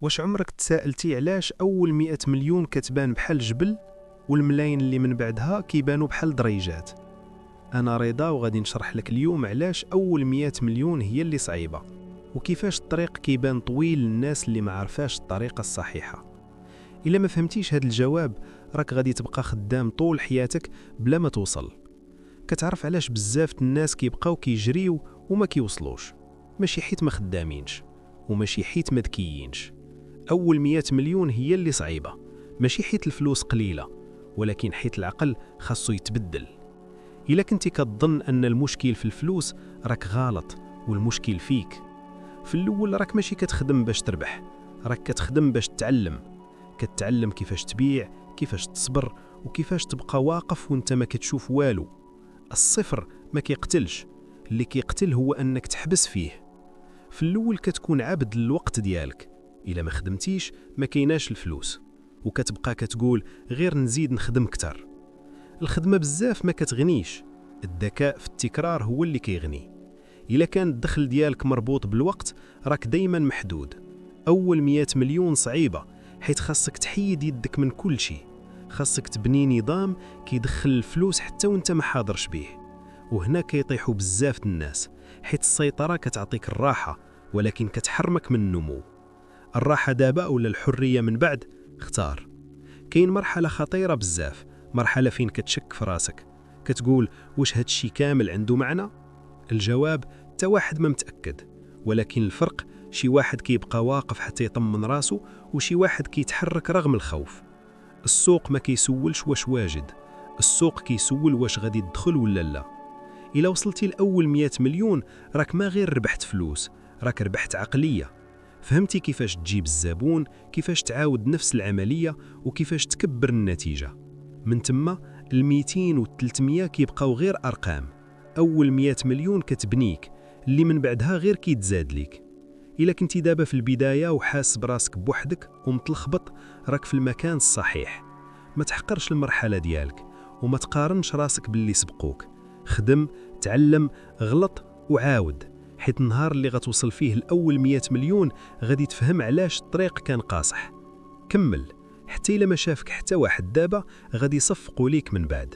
واش عمرك تساءلتي علاش أول 100 مليون كتبان بحال جبل والملايين اللي من بعدها كيبانوا بحال دريجات؟ أنا رضا وغادي نشرح لك اليوم علاش أول 100 مليون هي اللي صعيبة، وكيفاش الطريق كيبان طويل للناس اللي ما عرفاش الطريقة الصحيحة. إلا ما فهمتيش هذا الجواب راك غادي تبقى خدام طول حياتك بلا ما توصل. كتعرف علاش بزاف الناس كيبقاو كيجريو وما كيوصلوش؟ ماشي حيت ما خدامينش، وماشي حيت ما ذكيينش. أول 100 مليون هي اللي صعيبة، ماشي حيت الفلوس قليلة، ولكن حيت العقل خاصو يتبدل. إلا كنتي كتظن أن المشكل في الفلوس راك غلط، والمشكل فيك. في الأول راك ماشي كتخدم باش تربح، راك كتخدم باش تتعلم. كتعلم كيفاش تبيع، كيفاش تصبر، وكيفاش تبقى واقف وانت ما كتشوف والو. الصفر ما كيقتلش، اللي كيقتل هو أنك تحبس فيه. في الأول كتكون عبد للوقت ديالك، إلا ما خدمتيش ما كيناش الفلوس، وكتبقى كتقول غير نزيد نخدم كتر. الخدمة بزاف ما كتغنيش، الذكاء في التكرار هو اللي كيغني. إلا كان الدخل ديالك مربوط بالوقت راك دايما محدود. أول 100 مليون صعيبة حيت خاصك تحيد يدك من كل شيء، خاصك تبني نظام كيدخل الفلوس حتى وانت ما حاضرش به. وهنا كيطيحوا بزاف الناس، حيت السيطرة كتعطيك الراحة ولكن كتحرمك من النمو. الراحة دابا ولا الحرية من بعد؟ اختار. كاين مرحلة خطيرة بزاف، مرحلة فين كتشك في راسك، كتقول واش هادشي كامل عنده معنى؟ الجواب تا واحد ما متأكد، ولكن الفرق شي واحد كيبقى واقف حتى يطمن راسه، وشي واحد كيتحرك رغم الخوف. السوق ما كيسولش واش واجد، السوق كيسول واش غادي تدخل ولا لا. إلا وصلتي لأول 100 مليون راك ما غير ربحت فلوس، راك ربحت عقلية. فهمتي كيفاش تجيب الزبون، كيفاش تعاود نفس العملية، وكيفاش تكبر النتيجة. من تما ال200 و300 كيبقاو غير أرقام. أول 100 مليون كتبنيك، اللي من بعدها غير كيتزاد ليك. إلا كنتي دابا في البداية وحاس براسك بوحدك ومتلخبط، راك في المكان الصحيح. ما تحقرش المرحلة ديالك، وما تقارنش راسك باللي سبقوك. خدم، تعلم، غلط وعاود، حيت النهار اللي غتوصل فيه الأول 100 مليون غادي تفهم علاش الطريق كان قاصح. كمل، حتى إلا ما شافك حتى واحد دابا غادي يصفقوا ليك من بعد.